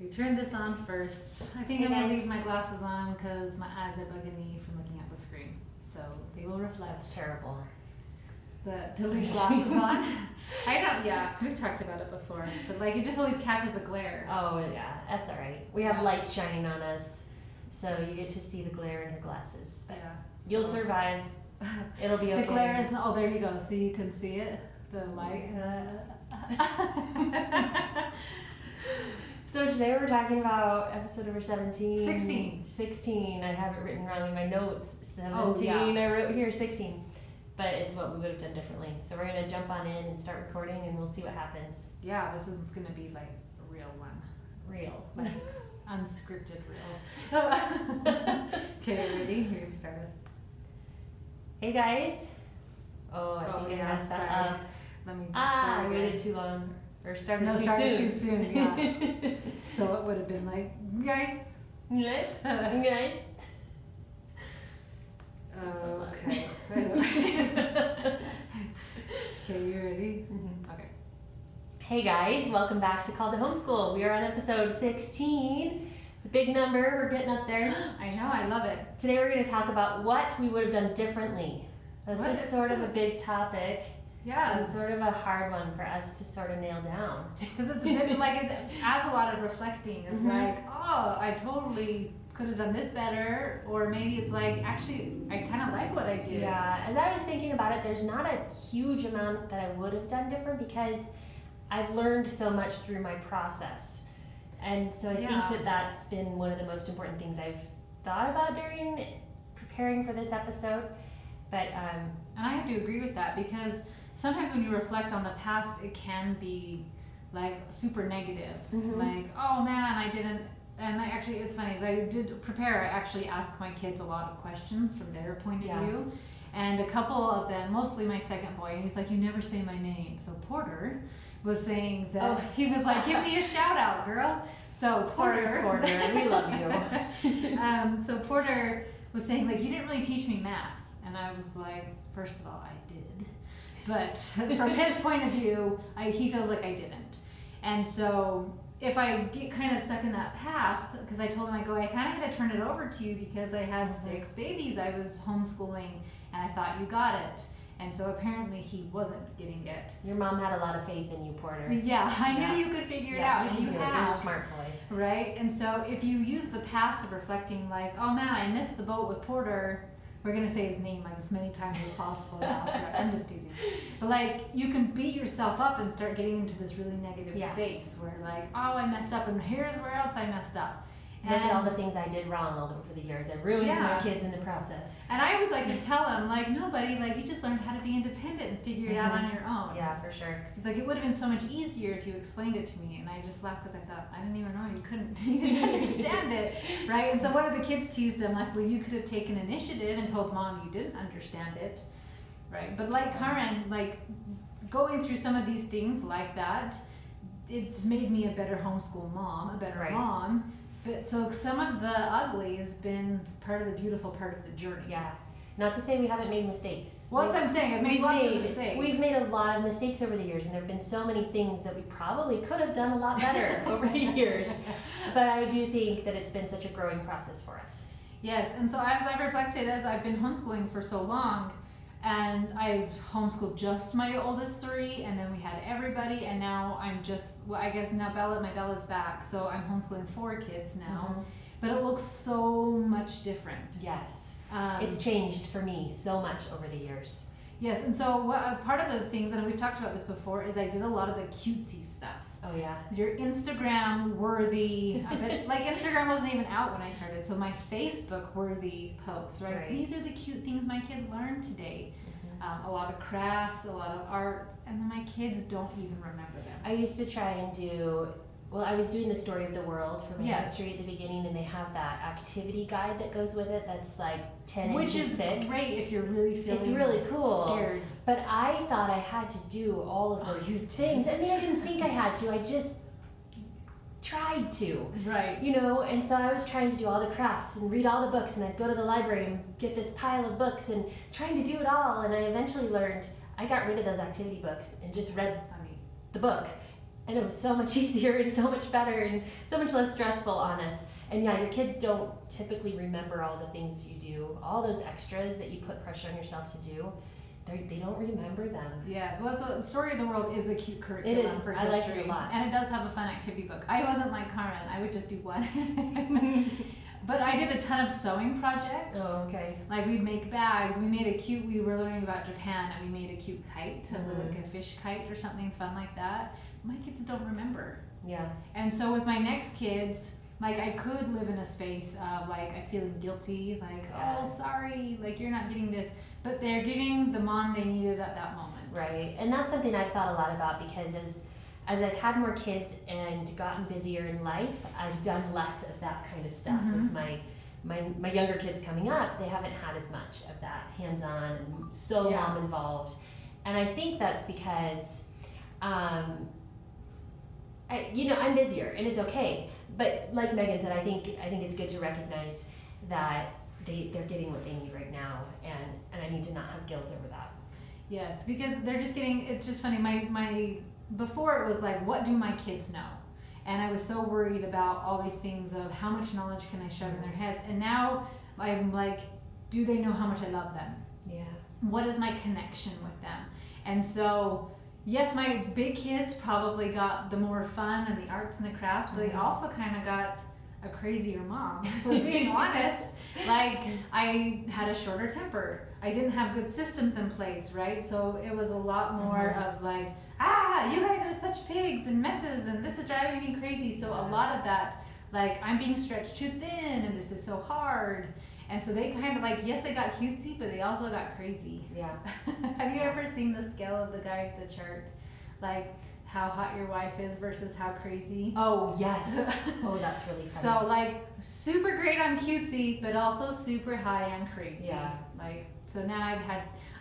We turned this on first. I think Hey I'm going to guys. leave my glasses on because my eyes are bugging me from looking at the screen. So they will reflect. That's terrible. To leave glasses on. I don't, yeah, we've talked about it before. But like, it just always catches the glare. Oh yeah, that's all right. We have lights shining on us, so you get to see the glare in your glasses. But Yeah. you'll survive. It'll be okay. The glare is, oh, there you go. So you can see it. The light. So today we're talking about episode number 17. 16. 16. I have it written wrong in my notes. 17. Oh, yeah. I wrote here 16. But it's what we would have done differently. So we're going to jump on in and start recording and we'll see what happens. Yeah, this is going to be like a real one. Real. Like unscripted real. Okay, ready? Here, you start us. Hey guys. Oh, I think I messed that up. Let me I waited too long. Or started no, too started soon. too soon, yeah. So it would have been like, guys. Guys. Okay. Okay, you ready? Mm-hmm. Okay. Hey guys, welcome back to Call to Homeschool. We are on episode 16. It's a big number, we're getting up there. I know, I love it. Today we're going to talk about what we would have done differently. This What is is sort of it? a big topic. Yeah. And sort of a hard one for us to sort of nail down. Because it's a bit like, it adds a lot of reflecting of Mhm. like, oh, I totally could have done this better. Or maybe it's like, actually, I kind of like what I did. Yeah, as I was thinking about it, there's not a huge amount that I would have done different because I've learned so much through my process. And so I Yeah. think that that's been one of the most important things I've thought about during preparing for this episode. But And I have to agree with that because sometimes when you reflect on the past, it can be like super negative. Mhm. Like, oh man, I didn't. And I actually, it's funny, as I did prepare, I actually asked my kids a lot of questions from their point of Yeah. view. And a couple of them, mostly my second boy, and he's like, you never say my name. So Porter was saying that, Oh. he was like, give me a shout out, girl. So Sorry, Porter, we love you. So Porter was saying, like, you didn't really teach me math. And I was like, first of all, I did. But from his point of view, he feels like I didn't. And so if I get kind of stuck in that past, because I told him, I go, I kind of had to turn it over to you because I had 6 babies I was homeschooling and I thought you got it. And so apparently he wasn't getting it. your mom had a lot of faith in you, Porter. Yeah, I Yeah. knew you could figure it Yeah, out. you And can you do it. You're a have. smart boy. Right? And so if you use the past of reflecting like, oh man, I missed the boat with Porter, we're going to say his name like as many times as possible now. I'm just teasing. But like, you can beat yourself up and start getting into this really negative Yeah. space where like, oh, I messed up and here's where else I messed up. Look at all the things I did wrong all over the years. I ruined Yeah. my kids in the process. And I always like to tell him, like, no, buddy, like, you just learned how to be independent and figure it out Mhm. on your own. Yeah, for sure. It's like, it would have been so much easier if you explained it to me. And I just laughed because I thought, I didn't even know you couldn't, you didn't understand it, right? And so one of the kids teased him, like, well, you could have taken initiative and told mom you didn't understand it, right? But like Karen, like, going through some of these things like that, it's made me a better homeschool mom, a better Right. mom. But so some of the ugly has been part of the beautiful part of the journey. Yeah. Not to say we haven't made mistakes. Well, that's what I'm saying. I've made lots of mistakes. We've made a lot of mistakes over the years, and there have been so many things that we probably could have done a lot better over the years. But I do think that it's been such a growing process for us. Yes, and so as I've reflected, as I've been homeschooling for so long, and I've homeschooled just my oldest 3, and then we had everybody, and now I'm just, well, I guess now my Bella's back, so I'm homeschooling 4 kids now. Mhm. But it looks so much different. Yes. Um, It's changed for me so much over the years. Yes, and so part of the things, and we've talked about this before, is I did a lot of the cutesy stuff. Oh, yeah. Your Instagram worthy, like Instagram wasn't even out when I started, so my Facebook worthy posts, right? Right. These are the cute things my kids learned today. Mhm. A lot of crafts, a lot of art, and then my kids don't even remember them. I used to try and do, well, I was doing the story of the world for my Yes. history at the beginning, and they have that activity guide that goes with it that's like 10 Which inches is thick. great if you're really feeling It's really cool. scared. But I thought I had to do all of Oh, those you did. things. I mean, I didn't think I had to. I just tried to. Right. You know, and so I was trying to do all the crafts and read all the books, and I'd go to the library and get this pile of books and trying to do it all. And I eventually learned, I got rid of those activity books and just read Funny. the book. And it was so much easier and so much better and so much less stressful on us. And yeah, your kids don't typically remember all the things you do, all those extras that you put pressure on yourself to do. They don't remember them. Yes, well, the Story of the World is a cute curriculum It is. for I history. liked it a lot. And it does have a fun activity book. I wasn't like Carmen, I would just do one. But I did a ton of sewing projects. Oh, okay. Like we'd make bags. We were learning about Japan, and we made a cute kite, like a fish kite or something fun like that. My kids don't remember. Yeah. And so with my next kids, like I could live in a space of like I feeling guilty, like oh sorry, like you're not getting this, but they're getting the mom they needed at that moment. Right, and that's something I've thought a lot about because as I've had more kids and gotten busier in life, I've done less of that kind of stuff with my younger kids coming up. They haven't had as much of that hands-on and so mom involved, and I think that's because I'm busier and it's okay. But like Megan said, I think it's good to recognize that they're getting what they need right now, and I need to not have guilt over that. Yes, because they're just getting. It's just funny. My before it was like, what do my kids know? And I was so worried about all these things of how much knowledge can I shove in their heads. And now I'm like, do they know how much I love them? Yeah. What is my connection with them? And so, yes, my big kids probably got the more fun and the arts and the crafts, but they also kind of got a crazier mom, for being honest. Like, I had a shorter temper. I didn't have good systems in place, right? So it was a lot more of like, you guys are such pigs and messes and this is driving me crazy. So a lot of that, like, I'm being stretched too thin and this is so hard. And so they kind of like, yes, they got cutesy, but they also got crazy. Yeah. Have you ever seen the scale of the guy at the chart? Like, how hot your wife is versus how crazy? Oh, yes. Oh, that's really funny. So, like, super great on cutesy, but also super high on crazy. Yeah. Like, so now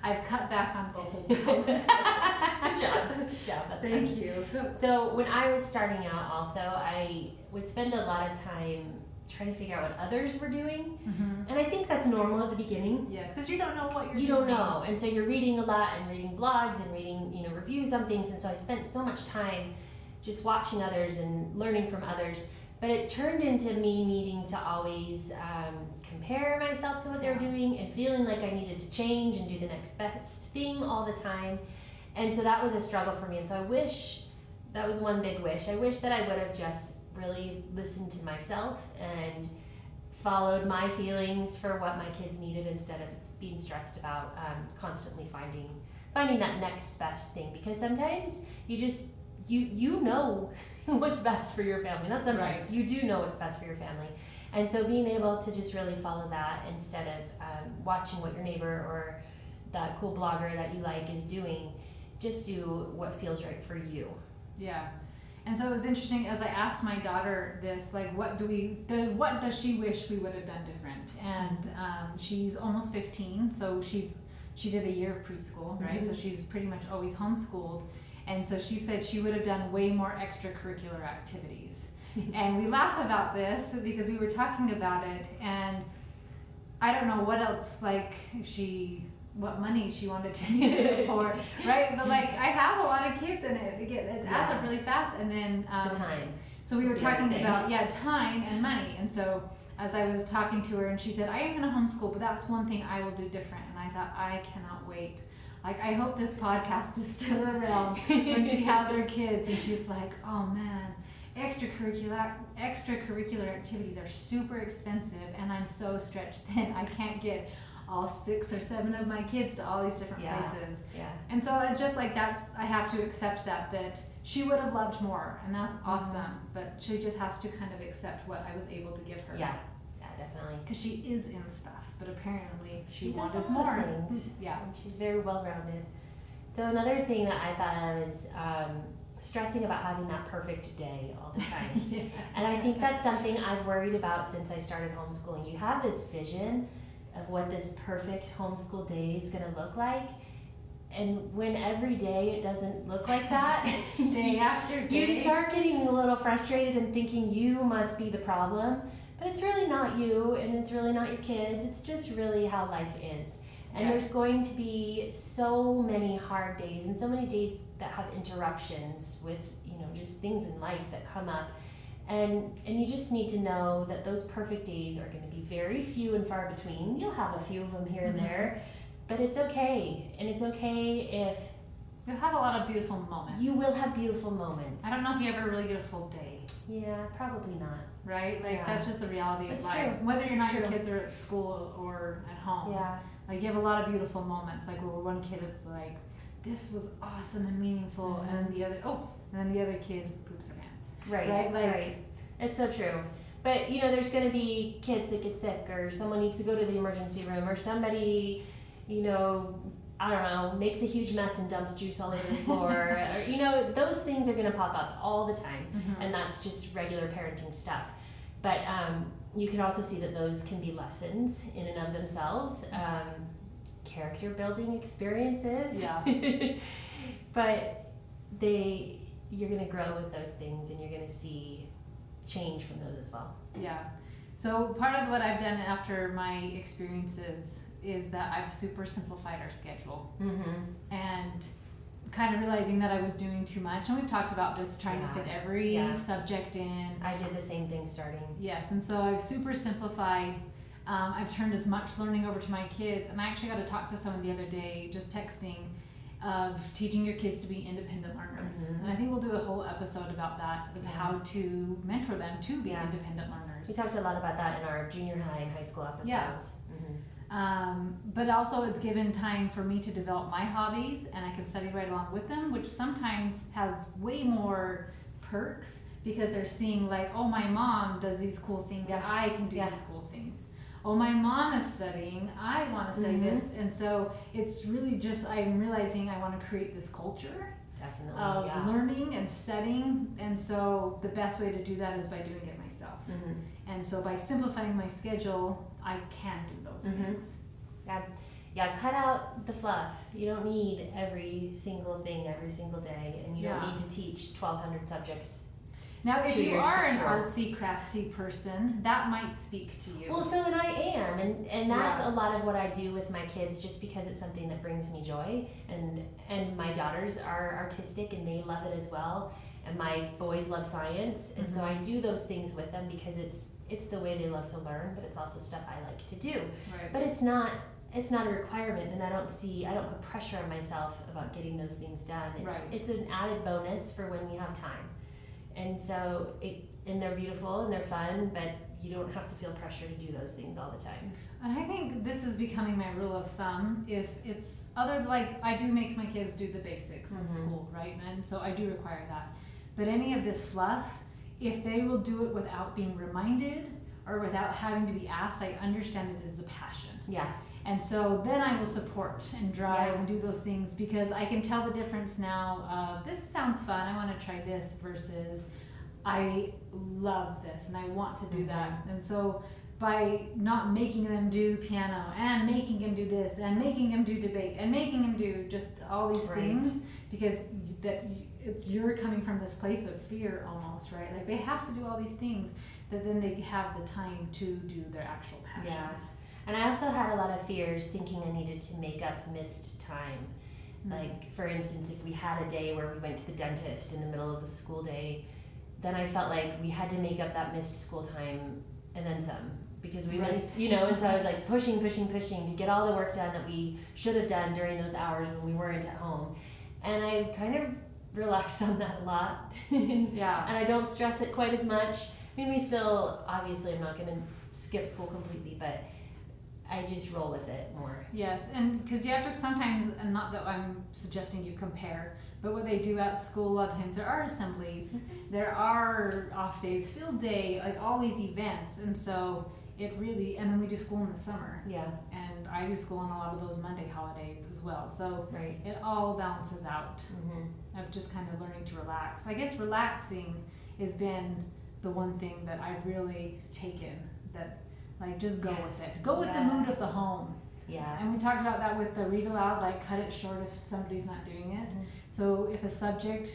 I've cut back on both of those. Good job. Good job. That's Thank funny. you. So when I was starting out also, I would spend a lot of time trying to figure out what others were doing. And I think that's normal at the beginning. Yes, because you don't know what you're doing. You don't know. And so you're reading a lot and reading blogs and reading, reviews on things. And so I spent so much time just watching others and learning from others. But it turned into me needing to always compare myself to what they were doing and feeling like I needed to change and do the next best thing all the time. And so that was a struggle for me. And so I wish, that was one big wish. I wish that I would have just really listened to myself and followed my feelings for what my kids needed instead of being stressed about constantly finding that next best thing. Because sometimes you know what's best for your family. Not sometimes. Right. You do know what's best for your family. And so being able to just really follow that instead of watching what your neighbor or that cool blogger that you like is doing, just do what feels right for you. Yeah. And so it was interesting as I asked my daughter this, like, what does she wish we would have done different? And she's almost 15, so she did a year of preschool, right? So she's pretty much always homeschooled. And so she said she would have done way more extracurricular activities. And we laugh about this because we were talking about it, and I don't know what else, like, what money she wanted to use it for, right? But like, I have a lot of kids, and it adds up really fast. And then the time. So we were talking about time and money. And so as I was talking to her, and she said, I am going to homeschool, but that's one thing I will do different. And I thought, I cannot wait. Like, I hope this podcast is still around when she has her kids, and she's like, oh man, extracurricular activities are super expensive, and I'm so stretched thin. I can't get all 6 or 7 of my kids to all these different places. Yeah. And so it's just like I have to accept that she would have loved more, and that's awesome. But she just has to kind of accept what I was able to give her. Yeah, definitely. Because she is in stuff, but apparently she does wanted a lot more. of things. Yeah. And she's very well-rounded. So another thing that I thought of is stressing about having that perfect day all the time. Yeah. And I think that's something I've worried about since I started homeschooling. You have this vision of what this perfect homeschool day is going to look like. And when every day it doesn't look like that, Day after day. you start getting a little frustrated and thinking you must be the problem. But it's really not you, and it's really not your kids. It's just really how life is. And there's going to be so many hard days and so many days that have interruptions with, just things in life that come up. And you just need to know that those perfect days are going to be very few and far between. You'll have a few of them here and there, but it's okay. And it's okay if you'll have a lot of beautiful moments. You will have beautiful moments. I don't know if you ever really get a full day. Yeah, probably not. Right? Like, that's just the reality of life. True. Whether or not your kids are at school or at home. Yeah. Like, you have a lot of beautiful moments. Like, where one kid is like, this was awesome and meaningful, and then the other kid poops their pants. Right. Right. It's so true. But, there's going to be kids that get sick, or someone needs to go to the emergency room, or somebody, I don't know, makes a huge mess and dumps juice all over the floor. Or, those things are going to pop up all the time, and that's just regular parenting stuff. But you can also see that those can be lessons in and of themselves, character building experiences. Yeah. But you're going to grow with those things, and you're going to see change from those as well. Yeah. So part of what I've done after my experiences is that I've super simplified our schedule, and kind of realizing that I was doing too much. And we've talked about this, trying to fit every subject in. I did the same thing starting. Yes, and so I've super simplified. I've turned as much learning over to my kids, and I actually got to talk to someone the other day, just texting, of teaching your kids to be independent learners. And I think we'll do a whole episode about that, of how to mentor them to be independent learners. We talked a lot about that in our junior high and high school episodes. Yeah. But also it's given time for me to develop my hobbies, and I can study right along with them, which sometimes has way more perks because they're seeing like, oh, my mom does these cool things, I can do these cool things. Oh, my mom is studying, I want to study this. And so it's really just, I'm realizing I want to create this culture of learning and studying. And so the best way to do that is by doing it myself. And so by simplifying my schedule, I can do those things. Yeah, cut out the fluff. You don't need every single thing every single day, and you don't need to teach 1,200 subjects. Now, if you are an artsy, crafty person, that might speak to you. Well, so and I am, and that's a lot of what I do with my kids, just because it's something that brings me joy. And my daughters are artistic, and they love it as well. And my boys love science, and so I do those things with them because it's the way they love to learn, but it's also stuff I like to do. Right. But it's not a requirement, and I don't put pressure on myself about getting those things done. It's an added bonus for when we have time. And so and they're beautiful and they're fun, but you don't have to feel pressure to do those things all the time. And I think this is becoming my rule of thumb. If it's I do make my kids do the basics in school, right? And so I do require that. But any of this fluff, if they will do it without being reminded or without having to be asked, I understand it as a passion. Yeah. And so then I will support and drive and do those things, because I can tell the difference now of, this sounds fun, I want to try this, versus I love this and I want to do that. And so by not making them do piano and making them do this and making them do debate and making them do just all these things, because you're coming from this place of fear almost, right? Like they have to do all these things, that then they have the time to do their actual passions. Yeah. And I also had a lot of fears, thinking I needed to make up missed time. Like, for instance, if we had a day where we went to the dentist in the middle of the school day, then I felt like we had to make up that missed school time and then some, because we missed, and so I was like pushing to get all the work done that we should have done during those hours when we weren't at home. And I kind of relaxed on that a lot. And I don't stress it quite as much. I mean, we still, obviously, I'm not going to skip school completely, but I just roll with it more. Yes, and because you have to sometimes, and not that I'm suggesting you compare, but what they do at school, a lot of times there are assemblies, there are off days, field day, like always events, and so it really, and then we do school in the summer. Yeah. And I do school on a lot of those Monday holidays as well, so it all balances out of just kind of learning to relax. I guess relaxing has been the one thing that I've really taken, that like just go with it. Go with the mood of the home. Yeah. And we talked about that with the read aloud, like cut it short if somebody's not doing it. So if a subject,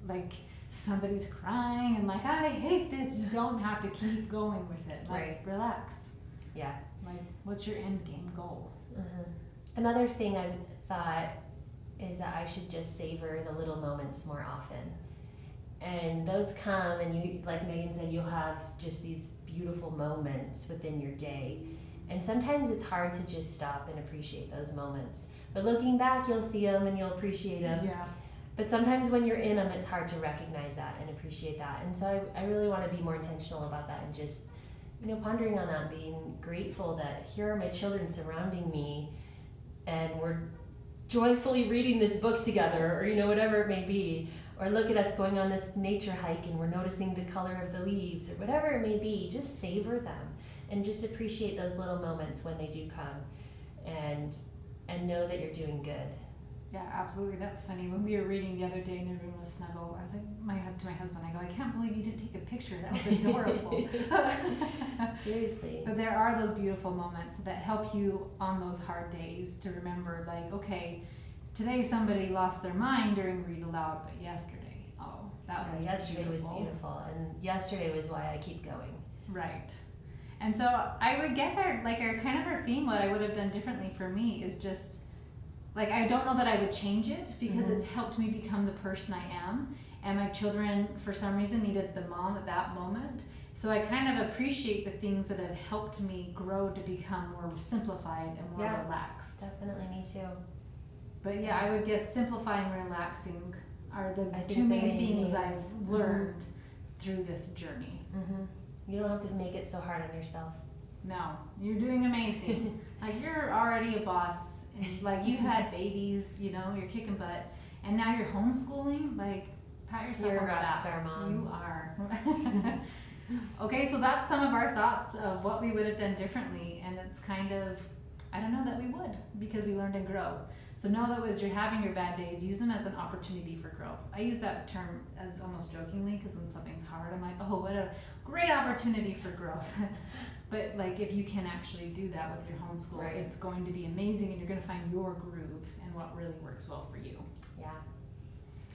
like somebody's crying and like, I hate this, you don't have to keep going with it. Like relax. Yeah. Like, what's your end game goal? Another thing I thought is that I should just savor the little moments more often. And those come, and you, like Megan said, you'll have just these beautiful moments within your day. And sometimes it's hard to just stop and appreciate those moments. But looking back, you'll see them and you'll appreciate them. Yeah. But sometimes when you're in them, it's hard to recognize that and appreciate that. And so I really want to be more intentional about that and just, pondering on that, being grateful that here are my children surrounding me and we're joyfully reading this book together, or whatever it may be. Or look at us going on this nature hike and we're noticing the color of the leaves, or whatever it may be. Just savor them and just appreciate those little moments when they do come, and know that you're doing good. Yeah, absolutely. That's funny. When we were reading the other day and everyone was snuggled, I was like, to my husband, I go, I can't believe you didn't take a picture. That was adorable. Seriously. But there are those beautiful moments that help you on those hard days to remember, like, okay, today somebody lost their mind during read aloud, but yesterday, yesterday was beautiful, and yesterday was why I keep going. Right. And so I would guess our theme, what I would have done differently for me is just, like, I don't know that I would change it because it's helped me become the person I am. And my children, for some reason, needed the mom at that moment. So I kind of appreciate the things that have helped me grow to become more simplified and more relaxed. Definitely, me too. But yeah, I would guess simplifying and relaxing are the two the main main things things. I've learned through this journey. You don't have to make it so hard on yourself. No, you're doing amazing. Like, you're already a boss, and like, you had babies, you're kicking butt, and now you're homeschooling. Like, pat yourself You're on a the rock back. star, Mom. You are. Okay, so that's some of our thoughts of what we would have done differently, and it's kind of, I don't know that we would, because we learned and grow. So know that as you're having your bad days, use them as an opportunity for growth. I use that term as almost jokingly, because when something's hard, I'm like, oh, what a great opportunity for growth. But like, if you can actually do that with your homeschool, it's going to be amazing, and you're going to find your groove and what really works well for you. Yeah.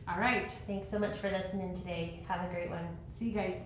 All right. Thanks so much for listening today. Have a great one. See you guys.